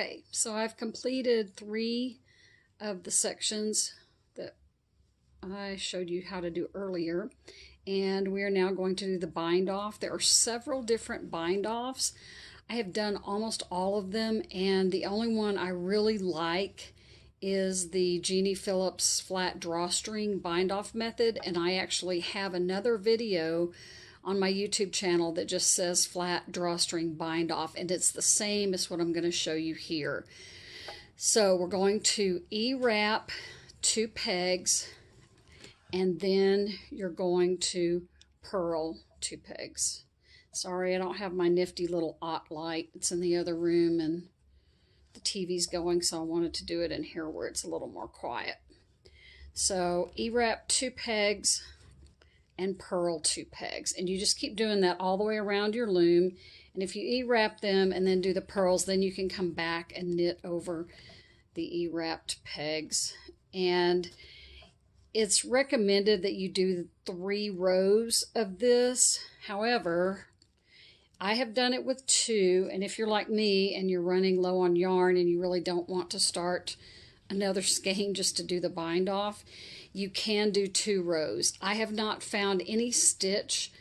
Okay, so I've completed 3 of the sections that I showed you how to do earlier, and we are now going to do the bind off. There are several different bind offs. I have done almost all of them, and the only one I really like is the Jeannie Phillips flat drawstring bind off method, and I actually have another video on my YouTube channel that just says flat drawstring bind off, and it's the same as what I'm going to show you here. So we're going to E-wrap 2 pegs, and then you're going to purl 2 pegs. Sorry, I don't have my nifty little OT light. It's in the other room and the TV's going, so I wanted to do it in here where it's a little more quiet. So E-wrap 2 pegs and purl 2 pegs, and you just keep doing that all the way around your loom. And if you E-wrap them and then do the purls, then you can come back and knit over the E-wrapped pegs. And it's recommended that you do 3 rows of this. However, I have done it with 2, and if you're like me and you're running low on yarn and you really don't want to start another skein just to do the bind off, you can do 2 rows. I have not found any stitch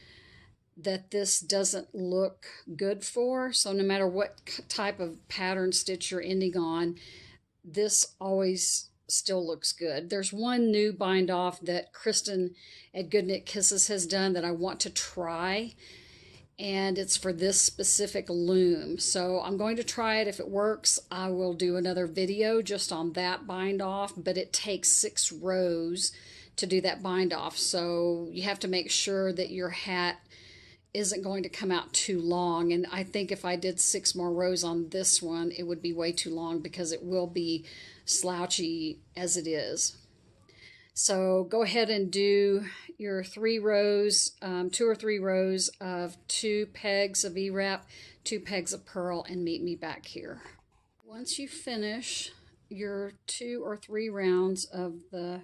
that this doesn't look good for, so no matter what type of pattern stitch you're ending on, this always still looks good. There's one new bind off that Kristen at Good Knit Kisses has done that I want to try, and it's for this specific loom. So I'm going to try it. If it works, I will do another video just on that bind off, but it takes 6 rows to do that bind off. So you have to make sure that your hat isn't going to come out too long. And I think if I did 6 more rows on this one, it would be way too long because it will be slouchy as it is. So go ahead and do your 3 rows, 2 or 3 rows of 2 pegs of E-wrap, 2 pegs of purl, and meet me back here. Once you finish your 2 or 3 rounds of the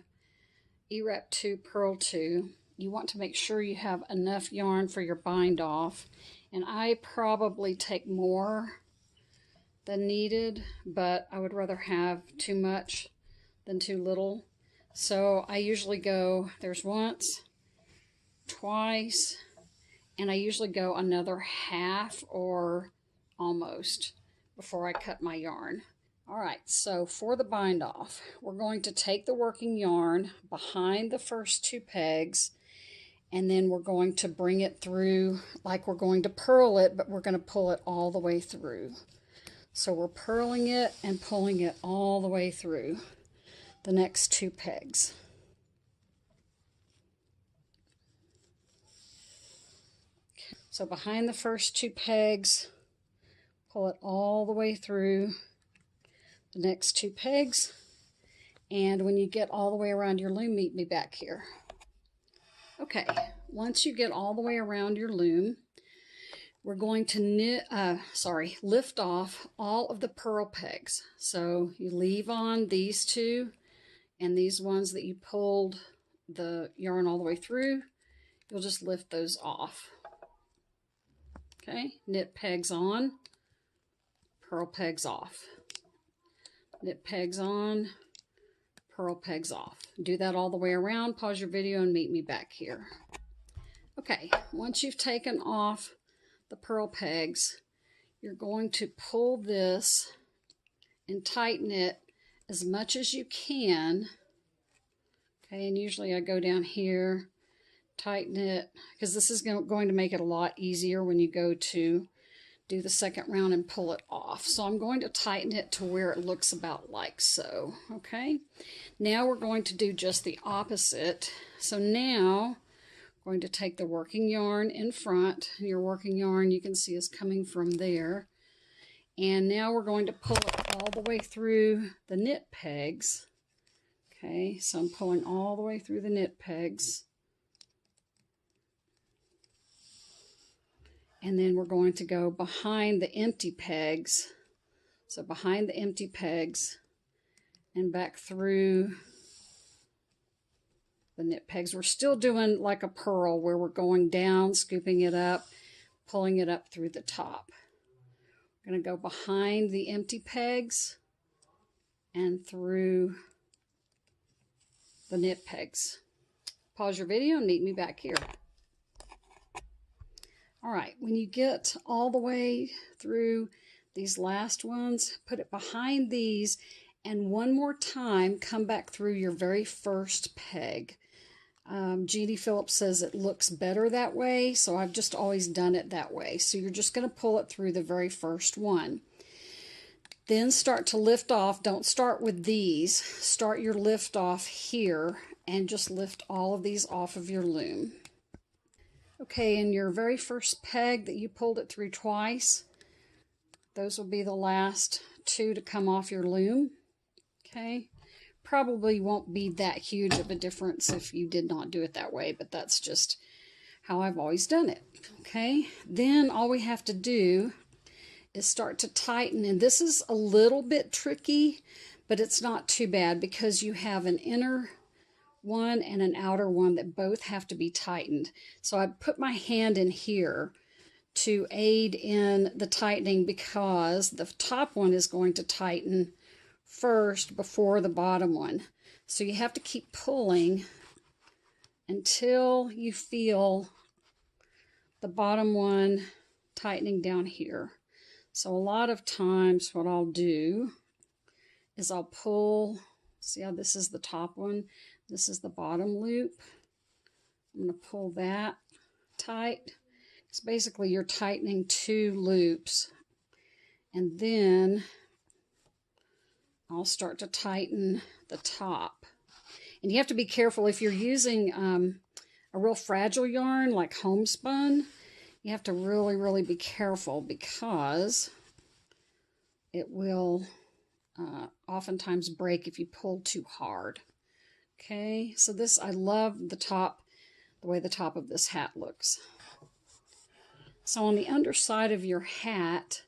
E-wrap 2, purl 2, you want to make sure you have enough yarn for your bind off. And I probably take more than needed, but I would rather have too much than too little. So I usually go, there's once, twice, and I usually go another half or almost before I cut my yarn. All right, so for the bind off, we're going to take the working yarn behind the first 2 pegs, and then we're going to bring it through like we're going to purl it, but we're going to pull it all the way through. So we're purling it and pulling it all the way through the next 2 pegs. So behind the first 2 pegs, pull it all the way through the next 2 pegs, and when you get all the way around your loom, meet me back here. Okay, once you get all the way around your loom, we're going to lift off all of the purl pegs. So you leave on these 2 and these ones that you pulled the yarn all the way through, you'll just lift those off. Okay, knit pegs on, purl pegs off. Knit pegs on, purl pegs off. Do that all the way around. Pause your video and meet me back here. Okay, once you've taken off the purl pegs, you're going to pull this and tighten it as much as you can. Okay, and usually I go down here, tighten it, because this is going to make it a lot easier when you go to do the second round and pull it off. So I'm going to tighten it to where it looks about like so. Okay, now we're going to do just the opposite. So now I'm going to take the working yarn in front. Your working yarn, you can see, is coming from there. And now we're going to pull it all the way through the knit pegs. Okay, so I'm pulling all the way through the knit pegs. And then we're going to go behind the empty pegs. So behind the empty pegs and back through the knit pegs. We're still doing like a purl where we're going down, scooping it up, pulling it up through the top. I'm going to go behind the empty pegs and through the knit pegs. Pause your video and meet me back here. All right, when you get all the way through these last ones, put it behind these, and one more time come back through your very first peg. Jeannie Phillips says it looks better that way, so I've just always done it that way. So you're just going to pull it through the very first one. Then start to lift off. Don't start with these. Start your lift off here and just lift all of these off of your loom. Okay, in your very first peg that you pulled it through twice, those will be the last two to come off your loom. Okay, probably won't be that huge of a difference if you did not do it that way, but that's just how I've always done it. Okay, then all we have to do is start to tighten, and this is a little bit tricky, but it's not too bad because you have an inner one and an outer one that both have to be tightened. So I put my hand in here to aid in the tightening because the top one is going to tighten first before the bottom one. So you have to keep pulling until you feel the bottom one tightening down here. So a lot of times what I'll do is I'll pull, see how this is the top one, this is the bottom loop. I'm going to pull that tight. It's basically you're tightening two loops, and then I'll start to tighten the top. And you have to be careful if you're using a real fragile yarn like homespun. You have to really be careful because it will oftentimes break if you pull too hard. Okay, so this, I love the top, the way the top of this hat looks. So on the underside of your hat,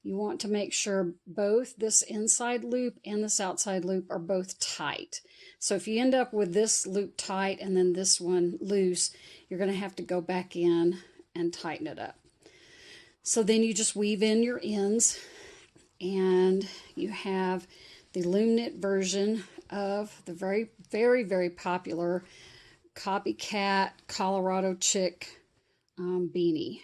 you want to make sure both this inside loop and this outside loop are both tight. So if you end up with this loop tight and then this one loose, you're going to have to go back in and tighten it up. So then you just weave in your ends, and you have the loom knit version of the very popular Copy Cat Colorado Chick beanie.